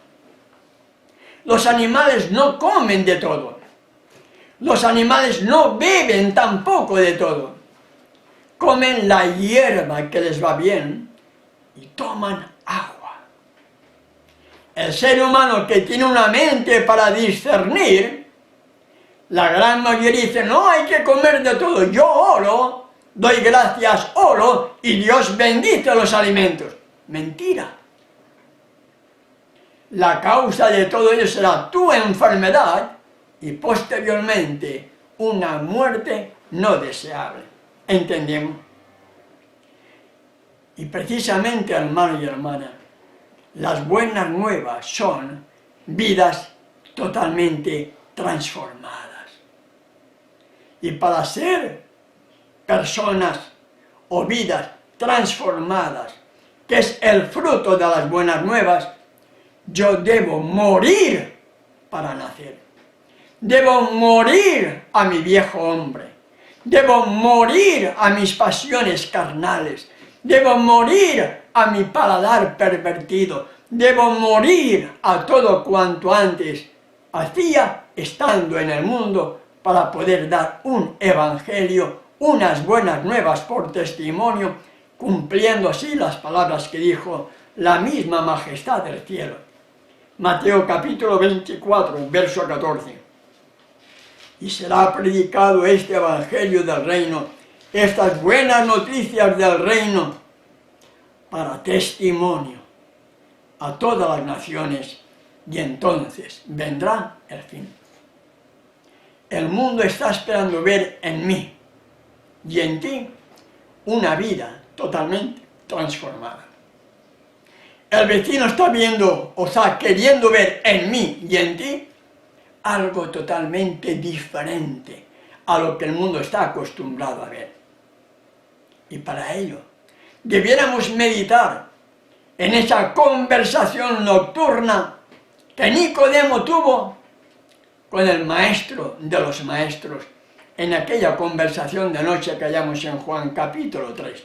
Los animales no comen de todo. Los animales no beben tampoco de todo. Comen la hierba que les va bien y toman agua. El ser humano que tiene una mente para discernir, la gran mayoría dice, no hay que comer de todo. Yo oro, doy gracias, oro, y Dios bendice los alimentos. Mentira. La causa de todo ello será tu enfermedad y posteriormente una muerte no deseable. ¿Entendemos? Y precisamente, hermano y hermana, las buenas nuevas son vidas totalmente transformadas. Y para ser personas o vidas transformadas, que es el fruto de las buenas nuevas, yo debo morir para nacer. Debo morir a mi viejo hombre. Debo morir a mis pasiones carnales. Debo morir a mi paladar pervertido. Debo morir a todo cuanto antes hacía estando en el mundo para poder dar un evangelio, unas buenas nuevas por testimonio, cumpliendo así las palabras que dijo la misma majestad del cielo. Mateo capítulo 24, verso 14. Y será predicado este evangelio del reino, estas buenas noticias del reino, para testimonio a todas las naciones, y entonces vendrá el fin. El mundo está esperando ver en mí y en ti una vida totalmente transformada. El vecino está viendo, o sea, queriendo ver en mí y en ti algo totalmente diferente a lo que el mundo está acostumbrado a ver. Y para ello debiéramos meditar en esa conversación nocturna que Nicodemo tuvo con el maestro de los maestros en aquella conversación de noche que hallamos en Juan capítulo 3.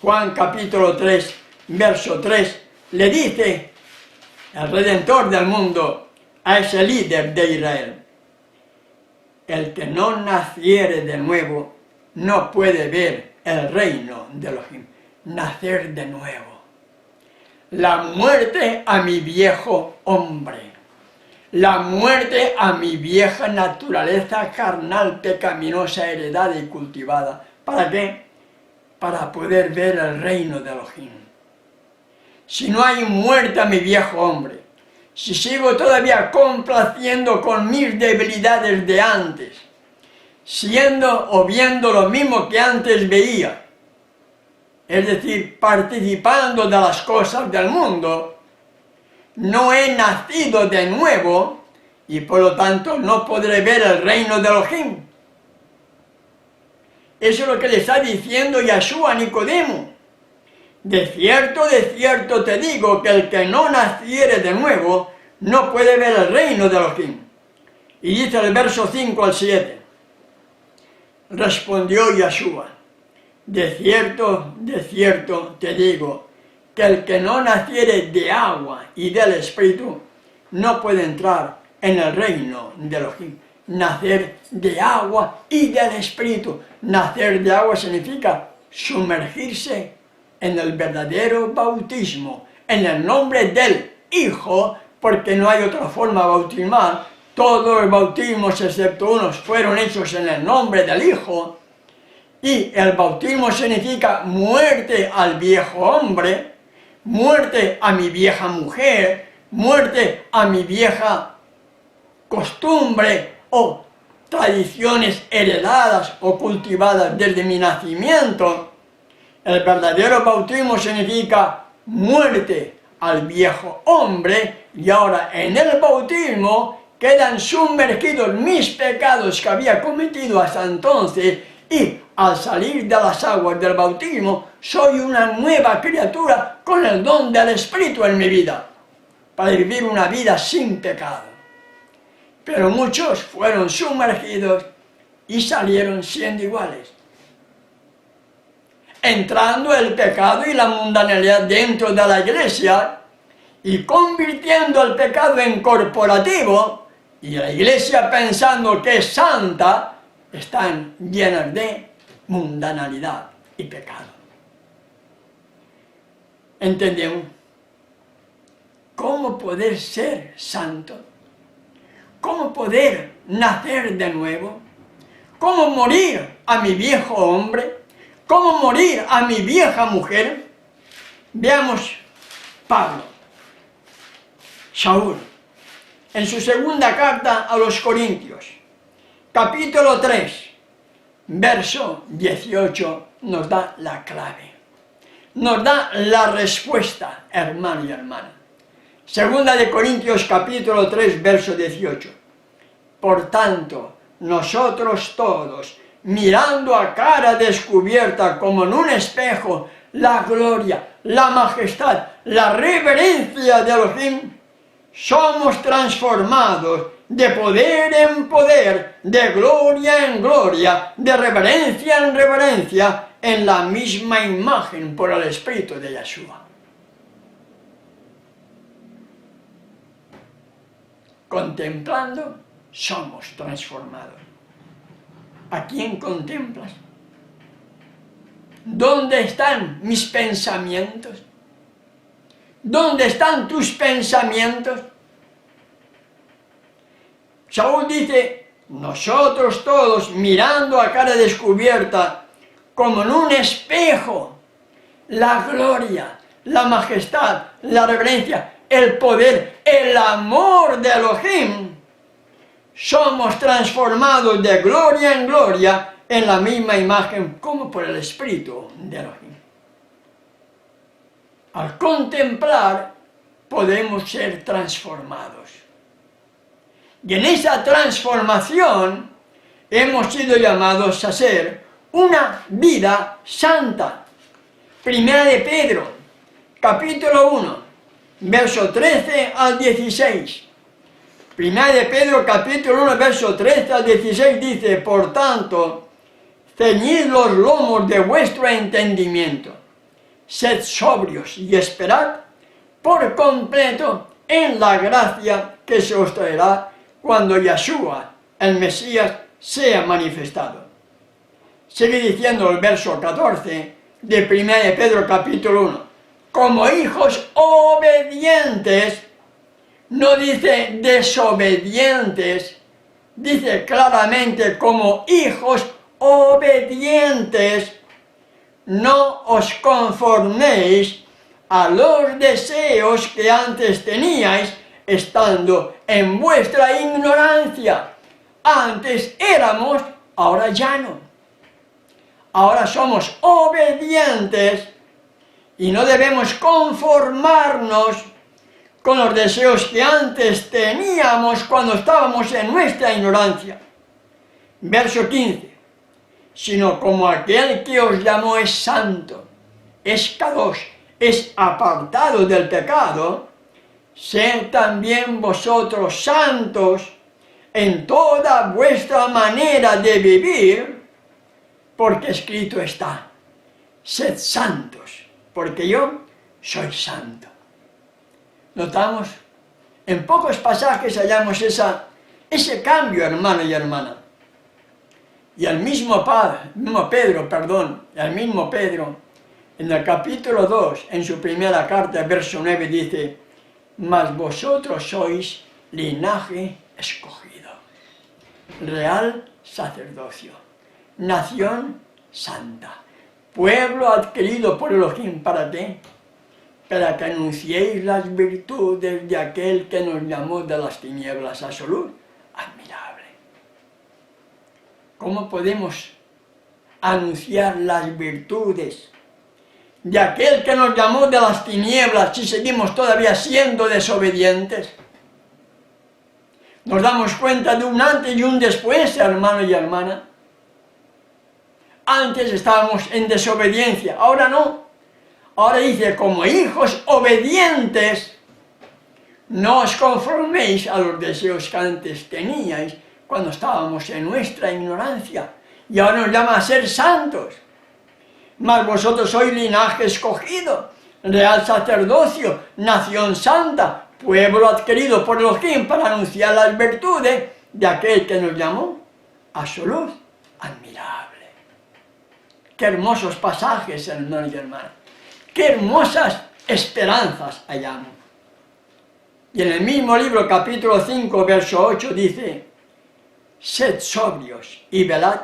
Juan capítulo 3, verso 3, le dice el Redentor del mundo a ese líder de Israel: el que no naciere de nuevo no puede ver el reino de Elohim. Nacer de nuevo. La muerte a mi viejo hombre. La muerte a mi vieja naturaleza carnal, pecaminosa, heredada y cultivada. ¿Para qué? Para poder ver el reino de Elohim. Si no hay muerte a mi viejo hombre, si sigo todavía complaciendo con mis debilidades de antes, siendo o viendo lo mismo que antes veía, es decir, participando de las cosas del mundo, no he nacido de nuevo y por lo tanto no podré ver el reino de Elohim. Eso es lo que le está diciendo Yeshua a Nicodemo. De cierto te digo que el que no naciere de nuevo no puede ver el reino de Elohim. Y dice el verso 5 al 7. Respondió Yeshua: de cierto te digo que el que no naciere de agua y del Espíritu no puede entrar en el reino de Elohim. Nacer de agua y del Espíritu. Nacer de agua significa sumergirse en el verdadero bautismo, en el nombre del Hijo, porque no hay otra forma bautismal. Todos los bautismos, excepto unos, fueron hechos en el nombre del Hijo. Y el bautismo significa muerte al viejo hombre, muerte a mi vieja mujer, muerte a mi vieja costumbre o tradiciones heredadas o cultivadas desde mi nacimiento. El verdadero bautismo significa muerte al viejo hombre, y ahora en el bautismo quedan sumergidos mis pecados que había cometido hasta entonces, y al salir de las aguas del bautismo soy una nueva criatura con el don del Espíritu en mi vida, para vivir una vida sin pecado. pero muchos fueron sumergidos y salieron siendo iguales, entrando el pecado y la mundanalidad dentro de la iglesia y convirtiendo el pecado en corporativo, y la iglesia, pensando que es santa, están llenas de mundanalidad y pecado. ¿Entendemos? ¿Cómo poder ser santo? ¿Cómo poder nacer de nuevo? ¿Cómo morir a mi viejo hombre? ¿Cómo morir a mi vieja mujer? Veamos Pablo, Saúl, en su segunda carta a los Corintios, capítulo 3, verso 18, nos da la clave, nos da la respuesta, hermano y hermana. Segunda de Corintios, capítulo 3, verso 18. Por tanto, nosotros todos, mirando a cara descubierta como en un espejo, la gloria, la majestad, la reverencia de Elohim, somos transformados de poder en poder, de gloria en gloria, de reverencia en reverencia, en la misma imagen por el Espíritu de Yeshua. Contemplando, somos transformados. ¿A quién contemplas? ¿Dónde están mis pensamientos? ¿Dónde están tus pensamientos? Saúl dice, nosotros todos, mirando a cara descubierta, como en un espejo, la gloria, la majestad, la reverencia, el poder, el amor de Elohim, somos transformados de gloria en gloria en la misma imagen como por el Espíritu de Elohim. Al contemplar podemos ser transformados. Y en esa transformación hemos sido llamados a ser una vida santa. Primera de Pedro, capítulo 1, verso 13 al 16. Primera de Pedro, capítulo 1, verso 13 al 16 dice, por tanto, ceñid los lomos de vuestro entendimiento, sed sobrios y esperad por completo en la gracia que se os traerá cuando Yeshua, el Mesías, sea manifestado. Sigue diciendo el verso 14 de 1 de Pedro capítulo 1. Como hijos obedientes, no dice desobedientes, dice claramente como hijos obedientes, no os conforméis a los deseos que antes teníais, estando en vuestra ignorancia. Antes éramos, ahora ya no. Ahora somos obedientes y no debemos conformarnos con los deseos que antes teníamos cuando estábamos en nuestra ignorancia. Verso 15. Sino como aquel que os llamó es santo, es kadosh, es apartado del pecado, sed también vosotros santos en toda vuestra manera de vivir, porque escrito está, sed santos, porque yo soy santo. ¿Notamos? En pocos pasajes hallamos ese cambio, hermano y hermana. Y el mismo Pedro, en el capítulo 2, en su primera carta, verso 9, dice, mas vosotros sois linaje escogido, real sacerdocio, nación santa, pueblo adquirido por Elohim para ti, para que anunciéis las virtudes de aquel que nos llamó de las tinieblas a su luz admirable. ¿Cómo podemos anunciar las virtudes de aquel que nos llamó de las tinieblas si seguimos todavía siendo desobedientes? Nos damos cuenta de un antes y un después, hermano y hermana. Antes estábamos en desobediencia, ahora no. Ahora dice, como hijos obedientes, No os conforméis a los deseos que antes teníais cuando estábamos en nuestra ignorancia, y ahora nos llama a ser santos. Mas vosotros sois linaje escogido, real sacerdocio, nación santa, pueblo adquirido por Elohim para anunciar las virtudes de aquel que nos llamó a su luz admirable. Qué hermosos pasajes, hermanos y hermanas. Qué hermosas esperanzas hallamos. Y en el mismo libro, capítulo 5, verso 8, dice: sed sobrios y velad,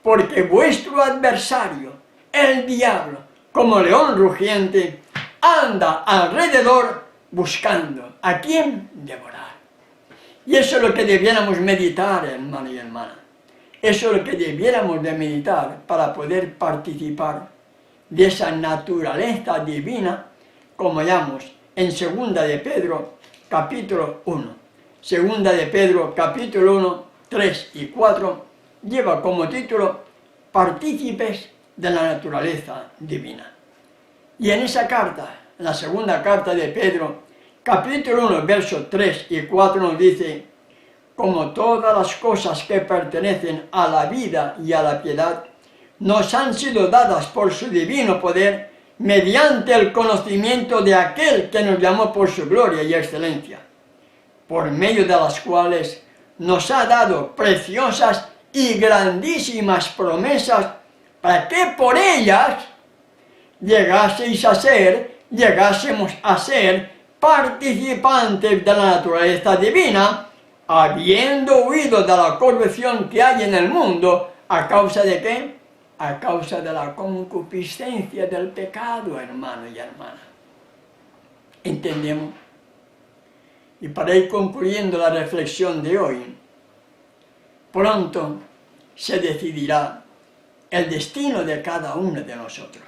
porque vuestro adversario, el diablo, como león rugiente, anda alrededor buscando a quién devorar. Y eso es lo que debiéramos meditar, hermano y hermana. Eso es lo que debiéramos de meditar para poder participar de esa naturaleza divina, como hallamos en 2 de Pedro, capítulo 1. 2 de Pedro, capítulo 1, 3 y 4, lleva como título Partícipes de la naturaleza divina. Y en esa carta, la segunda carta de Pedro, capítulo 1, versos 3 y 4 nos dice: como todas las cosas que pertenecen a la vida y a la piedad, nos han sido dadas por su divino poder, mediante el conocimiento de aquel que nos llamó por su gloria y excelencia, por medio de las cuales nos ha dado preciosas y grandísimas promesas, para que por ellas llegásemos a ser participantes de la naturaleza divina, habiendo huido de la corrupción que hay en el mundo. ¿A causa de qué? A causa de la concupiscencia del pecado, hermano y hermana. ¿Entendemos? Y para ir concluyendo la reflexión de hoy, pronto se decidirá el destino de cada uno de nosotros.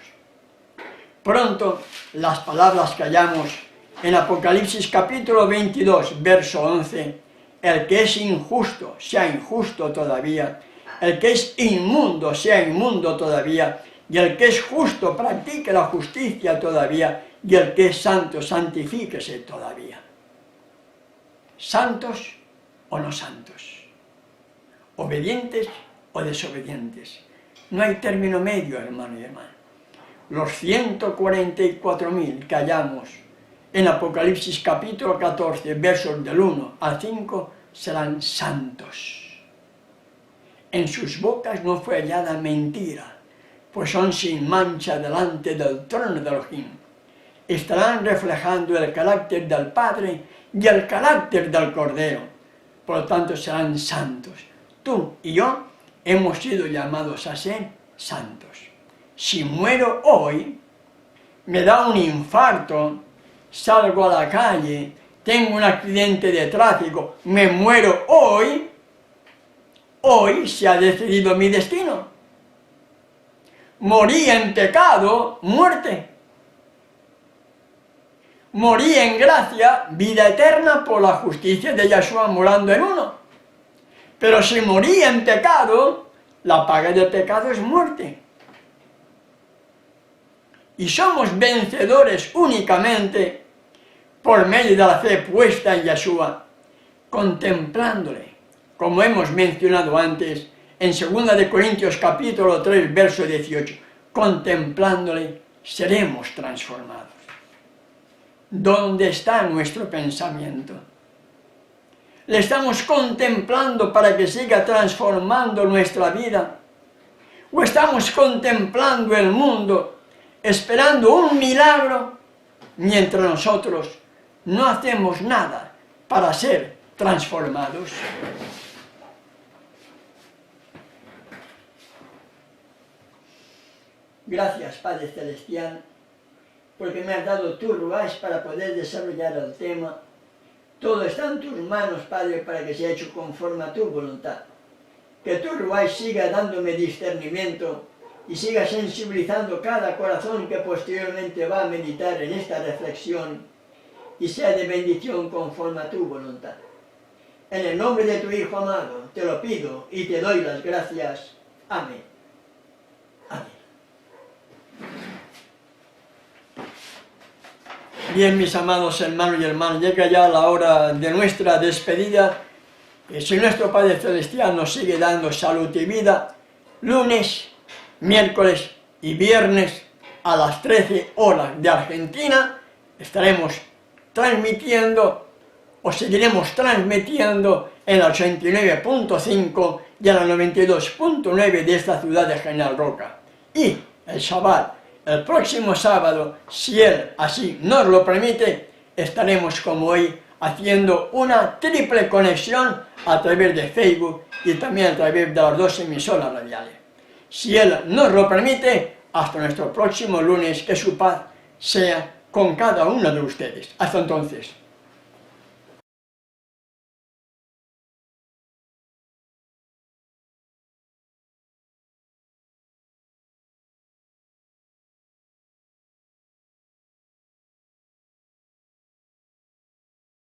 Pronto las palabras que hallamos en Apocalipsis capítulo 22, verso 11, el que es injusto sea injusto todavía, el que es inmundo sea inmundo todavía, y el que es justo practique la justicia todavía, y el que es santo santifíquese todavía. ¿Santos o no santos? ¿Obedientes o desobedientes? No hay término medio, hermano y hermana. Los 144.000 que hallamos en Apocalipsis capítulo 14, versos del 1 al 5, serán santos. En sus bocas no fue hallada mentira, pues son sin mancha delante del trono de Elohim. Estarán reflejando el carácter del Padre y el carácter del Cordero. Por lo tanto, serán santos. Tú y yo hemos sido llamados a ser santos. Si muero hoy, me da un infarto, salgo a la calle, tengo un accidente de tráfico, me muero hoy, hoy se ha decidido mi destino. Morí en pecado, muerte. Morí en gracia, vida eterna por la justicia de Yahshua morando en uno. Pero si morí en pecado, la paga del pecado es muerte. Y somos vencedores únicamente por medio de la fe puesta en Yahshua, contemplándole, como hemos mencionado antes, en 2 de Corintios capítulo 3, verso 18, contemplándole seremos transformados. ¿Dónde está nuestro pensamiento? ¿Le estamos contemplando para que siga transformando nuestra vida? ¿O estamos contemplando el mundo, esperando un milagro, mientras nosotros no hacemos nada para ser transformados? Gracias, Padre Celestial, porque me has dado tu ruach para poder desarrollar el tema. Todo está en tus manos, Padre, para que sea hecho conforme a tu voluntad. Que tu ruach siga dándome discernimiento y siga sensibilizando cada corazón que posteriormente va a meditar en esta reflexión y sea de bendición conforme a tu voluntad. En el nombre de tu Hijo amado, te lo pido y te doy las gracias. Amén. Amén. Bien, mis amados hermanos y hermanas, llega ya la hora de nuestra despedida. Y si nuestro Padre Celestial nos sigue dando salud y vida, lunes, miércoles y viernes a las 13 horas de Argentina estaremos transmitiendo o seguiremos transmitiendo en la 89.5 y en la 92.9 de esta ciudad de General Roca. Y el Shabbat, el próximo sábado, si Él así nos lo permite, estaremos como hoy haciendo una triple conexión a través de Facebook y también a través de las dos emisoras radiales. Si Él nos lo permite, hasta nuestro próximo lunes, que su paz sea con cada uno de ustedes. Hasta entonces.